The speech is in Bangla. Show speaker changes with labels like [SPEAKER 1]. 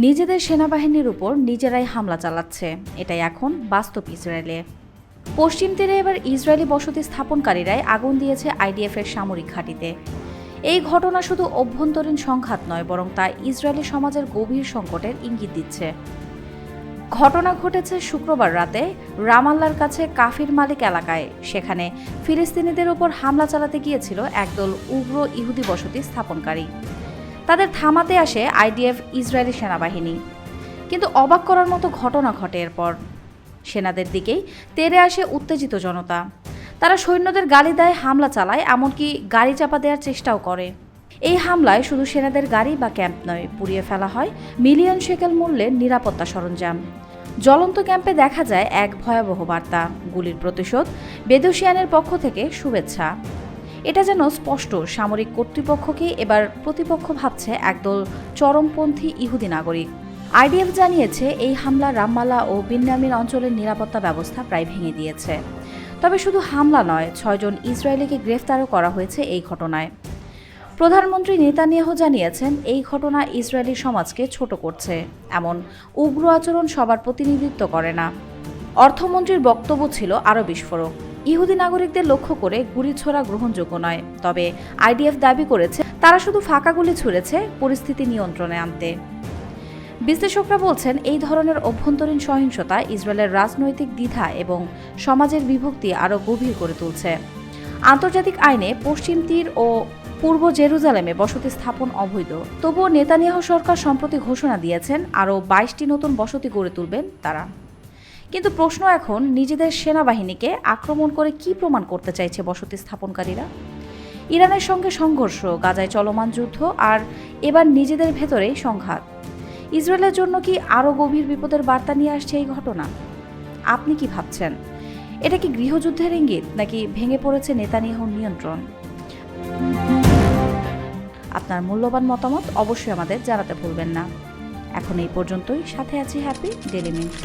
[SPEAKER 1] নিজেদের সেনাবাহিনীর উপর নিজেরাই হামলা চালাচ্ছে, এটাই এখন বাস্তব ইসরায়েলে। পশ্চিম তীরে এবার ইসরায়েলি বসতি স্থাপনকারীরাই আগুন দিয়েছে আইডিএফের সামরিক ঘাঁটিতে। এই ঘটনা শুধু অভ্যন্তরীণ সংঘাত নয়, বরং তা ইসরায়েলি সমাজের গভীর সংকটের ইঙ্গিত দিচ্ছে। ঘটনা ঘটেছে শুক্রবার রাতে রামাল্লার কাছে কাফির মালিক এলাকায়। সেখানে ফিলিস্তিনিদের ওপর হামলা চালাতে গিয়েছিল একদল উগ্র ইহুদি বসতি স্থাপনকারী। তাদের থামাতে আসে আইডিএফ ইসরায়েলি সেনাবাহিনী, কিন্তু অবাক করার মতো ঘটনা ঘটে এরপর। সেনাদের দিকেই তেড়ে আসে উত্তেজিত জনতা। তারা সৈন্যদের গালি দেয়, হামলা চালায়, এমনকি গাড়ি চাপা দেওয়ার চেষ্টাও করে। এই হামলায় শুধু সেনাদের গাড়ি বা ক্যাম্প নয়, পুড়িয়ে ফেলা হয় মিলিয়ন শেকেল মূল্যের নিরাপত্তা সরঞ্জাম। জ্বলন্ত ক্যাম্পে দেখা যায় এক ভয়াবহ বার্তা, গুলির প্রতিশোধ, বেদুশিয়ানের পক্ষ থেকে শুভেচ্ছা। এটা যেন স্পষ্ট, সামরিক কর্তৃপক্ষকে এবার প্রতিপক্ষ ভাবছে একদল চরমপন্থী ইহুদি নাগরিক। আইডিএফ জানিয়েছে এই হামলা রামমাল্লা ও বিন্যামিন অঞ্চলের নিরাপত্তা ব্যবস্থা প্রায় ভেঙে দিয়েছে। তবে শুধু হামলা নয়, 6 জন ইসরায়েলিকে গ্রেফতারও করা হয়েছে এই ঘটনায়। প্রধানমন্ত্রী নেতানিয়াহু জানিয়েছেন এই ঘটনা ইসরায়েলি সমাজকে ছোট করছে। এমন উগ্র আচরণ সবার প্রতিনিধিত্ব করে না। অর্থমন্ত্রীর বক্তব্য ছিল আরও বিস্ফোরক। ইহুদি নাগরিকদের লক্ষ্য করে গুলি ছোড়া গ্রহণযোগ্য নয়। তবে আইডিএফ দাবি করেছে তারা শুধু ফাঁকা গুলি ছুড়েছে পরিস্থিতি নিয়ন্ত্রণে আনতে। বিশ্লেষকরা বলছেন এই ধরনের অভ্যন্তরীণ সহিংসতা ইসরায়েলের রাজনৈতিক দ্বিধা এবং সমাজের বিভক্তি আরও গভীর করে তুলছে। আন্তর্জাতিক আইনে পশ্চিম তীর ও পূর্ব জেরুজালেমে বসতি স্থাপন অবৈধ। তবুও নেতানিয়াহু সরকার সম্প্রতি ঘোষণা দিয়েছেন আরও 22টি নতুন বসতি গড়ে তুলবেন তারা। কিন্তু প্রশ্ন এখন, নিজেদের সেনাবাহিনীকে আক্রমণ করে কি প্রমাণ করতে চাইছে বসতি স্থাপনকারীরা? ইরানের সঙ্গে সংঘর্ষ, গাজায় চলমান যুদ্ধ, আর এবার নিজেদের ভেতরেই সংঘাত। ইসরায়েলের জন্য কি আরও গভীর বিপদের বার্তা নিয়ে আসছে এই ঘটনা? আপনি কি ভাবছেন? এটা কি গৃহযুদ্ধের ইঙ্গিত, নাকি ভেঙে পড়েছে নেতানিয়াহুর নিয়ন্ত্রণ? আপনার মূল্যবান মতামত অবশ্যই আমাদের জানাতে ভুলবেন না। এখন এই পর্যন্তই। সাথে আছি হ্যাপি ডেলি মিন্ট।